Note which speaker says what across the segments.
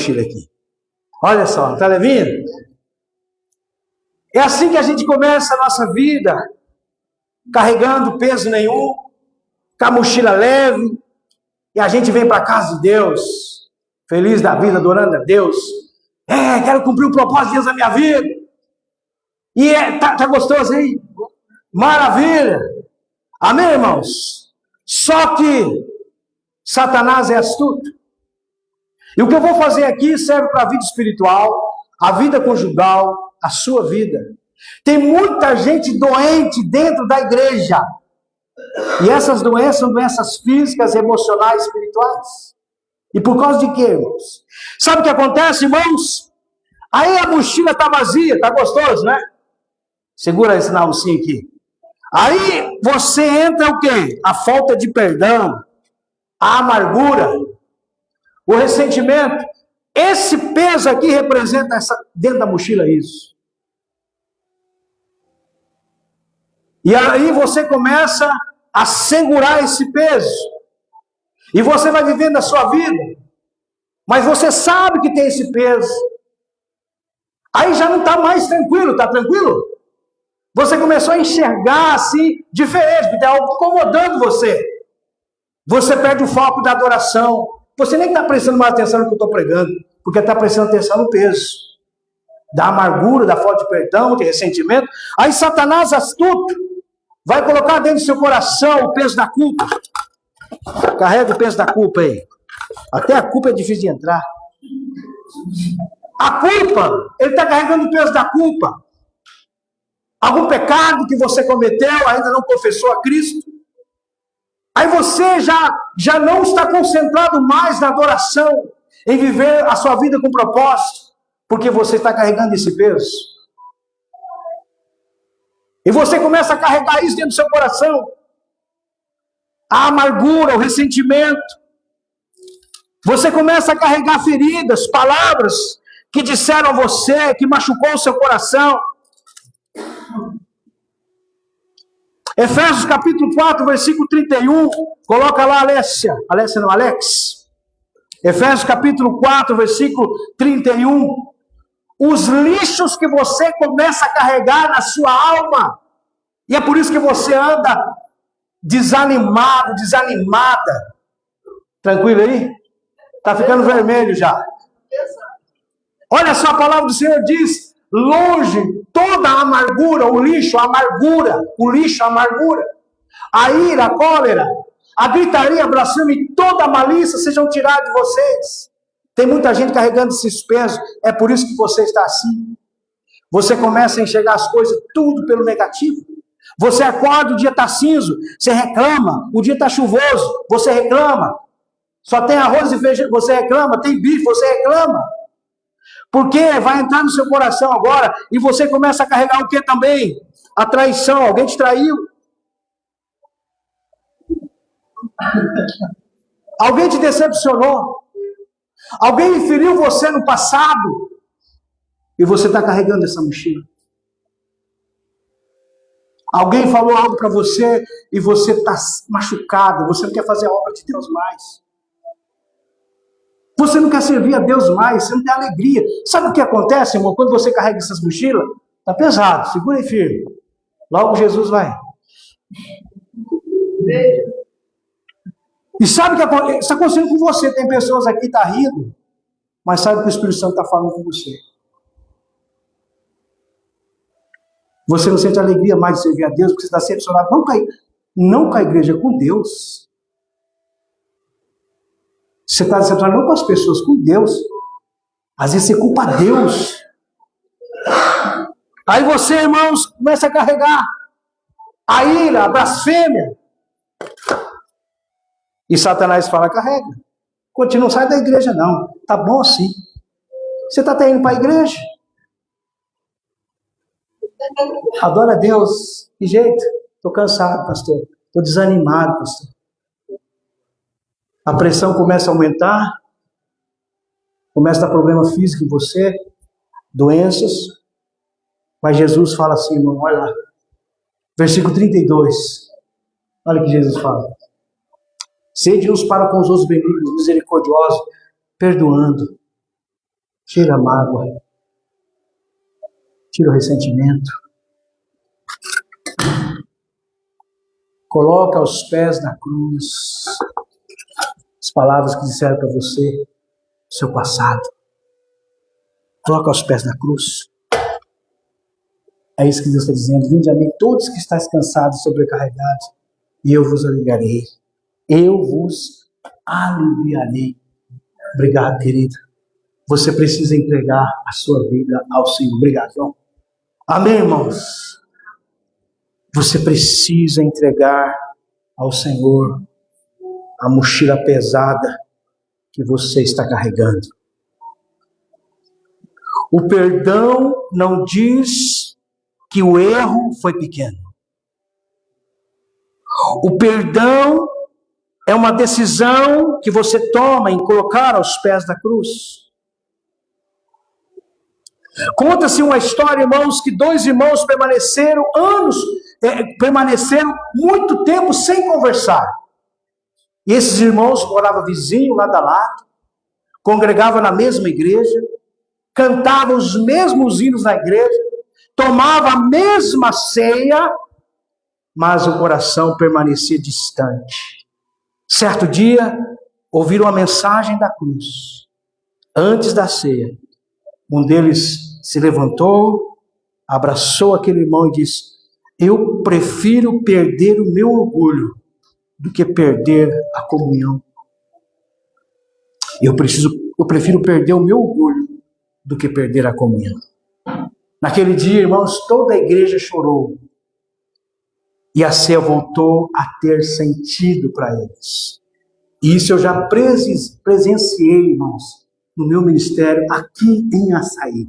Speaker 1: mochila aqui. Olha só, está levando? É assim que a gente começa a nossa vida, carregando peso nenhum, com a mochila leve, e a gente vem para a casa de Deus, feliz da vida, adorando a Deus. Quero cumprir o propósito de Deus na minha vida. E tá gostoso aí? Maravilha! Amém, irmãos? Só que Satanás é astuto. E o que eu vou fazer aqui serve para a vida espiritual, a vida conjugal, a sua vida. Tem muita gente doente dentro da igreja. E essas doenças são doenças físicas, emocionais, espirituais. E por causa de quê, irmãos? Sabe o que acontece, irmãos? Aí a mochila está vazia, está gostoso, né? Segura esse sinalzinho aqui. Aí você entra o quê? A falta de perdão, a amargura, o ressentimento. Esse peso aqui representa dentro da mochila isso. E aí você começa a segurar esse peso. E você vai vivendo a sua vida. Mas você sabe que tem esse peso. Aí já não está mais tranquilo, está tranquilo? Você começou a enxergar assim, diferente, porque tem algo incomodando você. Você perde o foco da adoração. Você nem está prestando mais atenção no que eu estou pregando, porque está prestando atenção no peso. Da amargura, da falta de perdão, de ressentimento. Aí Satanás, astuto, vai colocar dentro do seu coração o peso da culpa. Carrega o peso da culpa aí. Até a culpa é difícil de entrar. A culpa, ele está carregando o peso da culpa. Algum pecado que você cometeu, ainda não confessou a Cristo. Aí você já não está concentrado mais na adoração, em viver a sua vida com propósito, porque você está carregando esse peso. E você começa a carregar isso dentro do seu coração. A amargura, o ressentimento. Você começa a carregar feridas, palavras que disseram a você, que machucou o seu coração. Efésios capítulo 4, versículo 31. Coloca lá, Alessia. Alessia não, Alex. Efésios capítulo 4, versículo 31. Os lixos que você começa a carregar na sua alma. E é por isso que você anda desanimado, desanimada. Tranquilo aí? Está ficando vermelho já. Olha só, a palavra do Senhor diz: longe toda a amargura, o lixo, a amargura, o lixo, a amargura, a ira, a cólera, a gritaria, a blasfêmia e toda a malícia sejam tirados de vocês. Tem muita gente carregando esses pesos, é por isso que você está assim. Você começa a enxergar as coisas tudo pelo negativo. Você acorda, o dia está cinza, você reclama, o dia está chuvoso, você reclama. Só tem arroz e feijão, você reclama, tem bife, você reclama. Porque vai entrar no seu coração agora e você começa a carregar o que também? A traição, alguém te traiu. Alguém te decepcionou. Alguém feriu você no passado. E você está carregando essa mochila. Alguém falou algo para você e você está machucado. Você não quer fazer a obra de Deus mais. Você não quer servir a Deus mais, você não tem alegria. Sabe o que acontece, irmão? Quando você carrega essas mochilas, está pesado, segura aí firme. Logo Jesus vai. E sabe o que acontece? Está acontecendo com você. Tem pessoas aqui que estão rindo, mas sabe o que o Espírito Santo está falando com você. Você não sente alegria mais de servir a Deus, porque você está decepcionado. Não com a igreja, com Deus. Você está decepcionado não com as pessoas, com Deus. Às vezes você culpa Deus. Aí você, irmãos, começa a carregar a ira, a blasfêmia. E Satanás fala, carrega. Continua, não sai da igreja não. Tá bom assim. Você está até indo para a igreja? Adora a Deus. Que jeito? Estou cansado, pastor. Estou desanimado, pastor. A pressão começa a aumentar. Começa a dar problema físico em você. Doenças. Mas Jesus fala assim, irmão, olha lá. Versículo 32. Olha o que Jesus fala. Sede uns para com os outros benignos, misericordiosos, perdoando, Tira a mágoa. Tira o ressentimento. Coloca aos pés da cruz as palavras que disseram para você, seu passado. Coloca aos pés da cruz. É isso que Deus está dizendo. Vinde a mim todos que estáis cansados e sobrecarregados, e eu vos aliviarei. Eu vos aliviarei. Obrigado, querido. Você precisa entregar a sua vida ao Senhor. Obrigado, João. Amém, irmãos? Você precisa entregar ao Senhor a mochila pesada que você está carregando. O perdão não diz que o erro foi pequeno. O perdão é uma decisão que você toma em colocar aos pés da cruz. Conta-se uma história, irmãos, que dois irmãos permaneceram muito tempo sem conversar. E esses irmãos moravam vizinho, lado a lado, congregavam na mesma igreja, cantavam os mesmos hinos na igreja, tomavam a mesma ceia, mas o coração permanecia distante. Certo dia, ouviram a mensagem da cruz. Antes da ceia, um deles se levantou, abraçou aquele irmão e disse: eu prefiro perder o meu orgulho do que perder a comunhão. Eu prefiro perder o meu orgulho do que perder a comunhão. Naquele dia, irmãos, toda a igreja chorou. E a ceia voltou a ter sentido para eles. E isso eu já presenciei, irmãos, no meu ministério aqui em Açaí.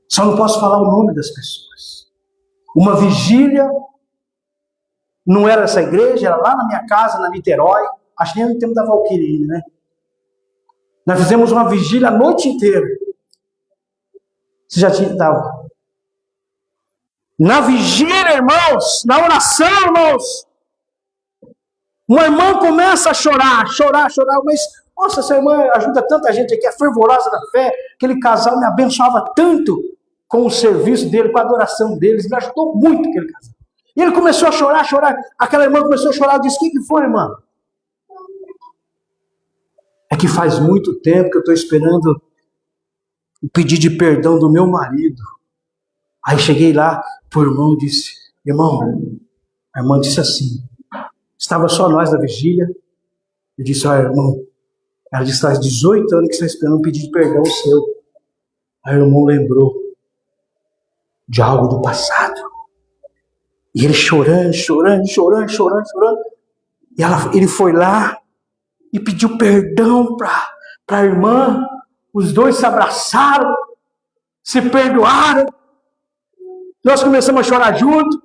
Speaker 1: Só não posso falar o nome das pessoas. Uma vigília, não era essa igreja, era lá na minha casa, na Niterói. Acho que nem no tempo da Valquíria, né? Nós fizemos uma vigília a noite inteira. Você já estava? Na vigília, irmãos, na oração, irmãos, uma irmã começa a chorar, mas, nossa, essa irmã ajuda tanta gente aqui, é fervorosa da fé, aquele casal me abençoava tanto com o serviço dele, com a adoração deles, me ajudou muito aquele casal. E ele começou a chorar, aquela irmã começou a chorar, eu disse: o que foi, irmã? É que faz muito tempo que eu estou esperando o pedido de perdão do meu marido. Aí cheguei lá pro irmão e disse: irmão, a irmã disse assim, estava só nós na vigília. Eu disse: olha, irmão, ela disse: faz 18 anos que você está esperando um pedido de perdão seu. Aí o irmão lembrou de algo do passado. E ele chorando. E ele foi lá e pediu perdão para a irmã. Os dois se abraçaram, se perdoaram. Nós começamos a chorar junto.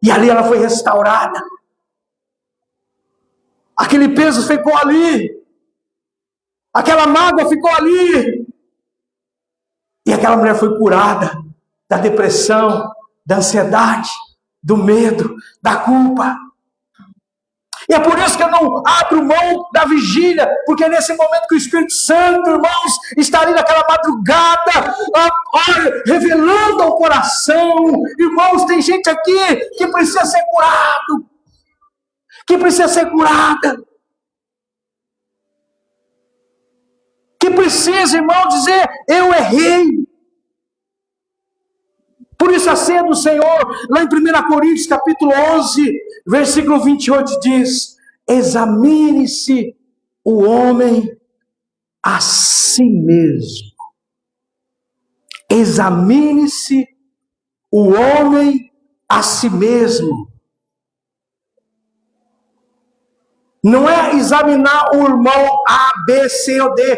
Speaker 1: E ali ela foi restaurada. Aquele peso ficou ali. Aquela mágoa ficou ali. E aquela mulher foi curada da depressão, da ansiedade, do medo, da culpa. E é por isso que eu não abro mão da vigília, porque é nesse momento que o Espírito Santo, irmãos, está ali naquela madrugada, revelando ao coração. Irmãos, tem gente aqui que precisa ser curado, que precisa ser curada, que precisa, irmão, dizer: eu errei. Por isso a ceia do Senhor, lá em 1 Coríntios capítulo 11, versículo 28 diz: examine-se o homem a si mesmo. Examine-se o homem a si mesmo. Não é examinar o irmão A, B, C ou D.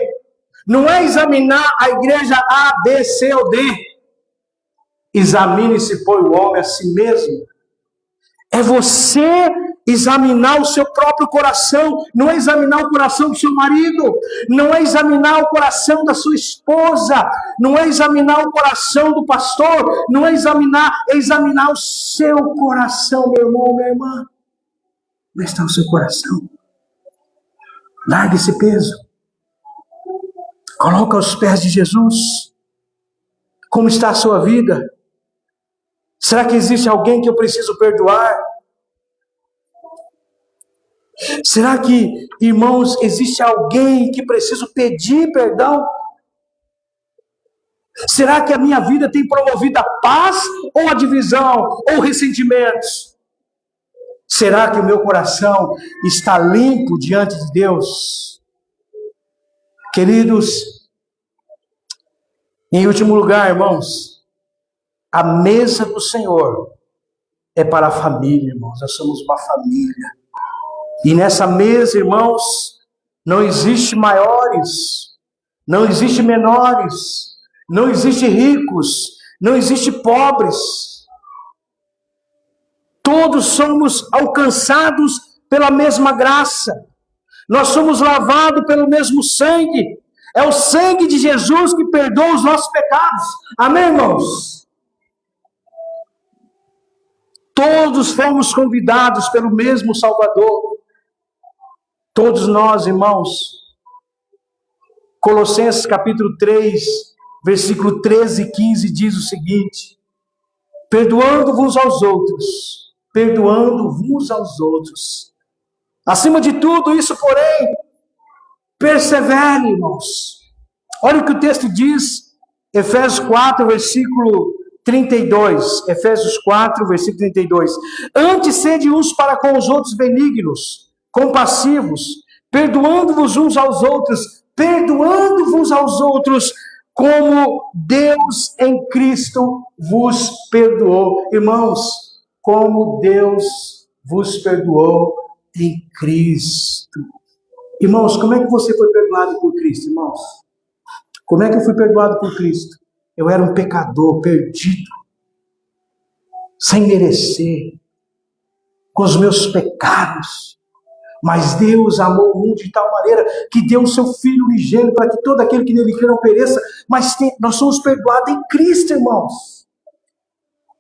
Speaker 1: Não é examinar a igreja A, B, C ou D. Examine-se, pois, o homem a si mesmo. É você examinar o seu próprio coração. Não é examinar o coração do seu marido. Não é examinar o coração da sua esposa. Não é examinar o coração do pastor. Não é examinar o seu coração, meu irmão, minha irmã. Onde está o seu coração? Largue esse peso. Coloca aos pés de Jesus. Como está a sua vida? Será que existe alguém que eu preciso perdoar? Será que, irmãos, existe alguém que preciso pedir perdão? Será que a minha vida tem promovido a paz ou a divisão ou ressentimentos? Será que o meu coração está limpo diante de Deus? Queridos, em último lugar, irmãos, a mesa do Senhor é para a família, irmãos. Nós somos uma família. E nessa mesa, irmãos, não existe maiores, não existe menores, não existe ricos, não existe pobres. Todos somos alcançados pela mesma graça. Nós somos lavados pelo mesmo sangue. É o sangue de Jesus que perdoa os nossos pecados. Amém, irmãos? Todos fomos convidados pelo mesmo Salvador. Todos nós, irmãos. Colossenses capítulo 3, versículo 13 e 15 diz o seguinte: perdoando-vos aos outros, perdoando-vos aos outros. Acima de tudo isso, porém, persevere, irmãos. Olha o que o texto diz, Efésios 4, versículo 32. Efésios 4, versículo 32. Antes sede uns para com os outros benignos, compassivos, perdoando-vos uns aos outros, como Deus em Cristo vos perdoou. Irmãos, como Deus vos perdoou em Cristo. Irmãos, como é que você foi perdoado por Cristo, irmãos? Como é que eu fui perdoado por Cristo? Eu era um pecador, perdido, sem merecer, com os meus pecados. Mas Deus amou o mundo de tal maneira que deu o seu Filho unigênito para que todo aquele que nele crê não pereça, mas nós somos perdoados em Cristo, irmãos.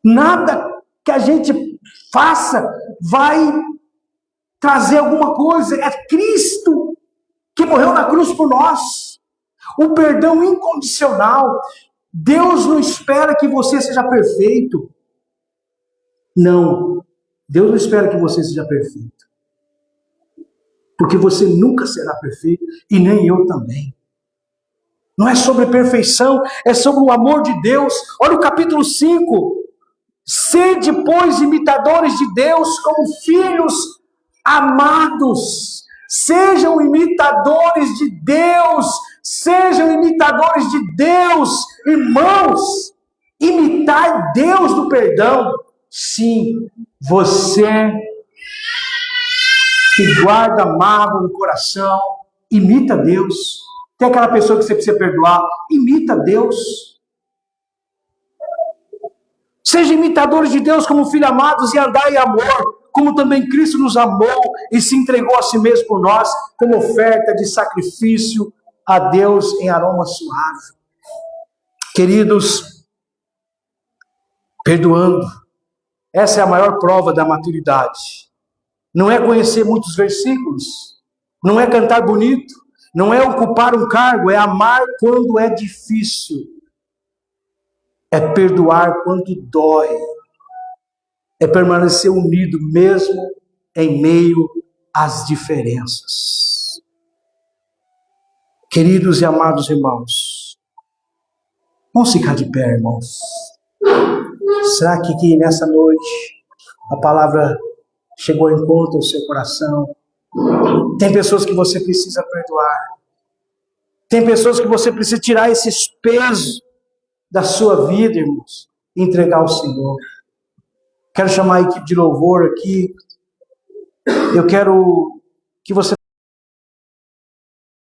Speaker 1: Nada que a gente faça vai trazer alguma coisa. É Cristo que morreu na cruz por nós. O perdão incondicional. Deus não espera que você seja perfeito. Não. Deus não espera que você seja perfeito. Porque você nunca será perfeito, e nem eu também. Não é sobre perfeição, é sobre o amor de Deus. Olha o capítulo 5. Sede, pois, imitadores de Deus como filhos amados. Sejam imitadores de Deus. Sejam imitadores de Deus, irmãos. Imitar Deus no perdão. Sim, você que guarda mágoa no coração, imita Deus. Tem aquela pessoa que você precisa perdoar, imita Deus. Sejam imitadores de Deus como filhos amados e andai em amor, como também Cristo nos amou e se entregou a si mesmo por nós, como oferta de sacrifício a Deus em aroma suave. Queridos, perdoando, essa é a maior prova da maturidade. Não é conhecer muitos versículos, não é cantar bonito, não é ocupar um cargo, é amar quando é difícil, é perdoar quando dói, é permanecer unido mesmo em meio às diferenças. Queridos e amados irmãos, vamos ficar de pé, irmãos. Será que nessa noite a palavra chegou ao encontro ao seu coração? Tem pessoas que você precisa perdoar. Tem pessoas que você precisa tirar esses pesos da sua vida, irmãos, e entregar ao Senhor. Quero chamar a equipe de louvor aqui. Eu quero que você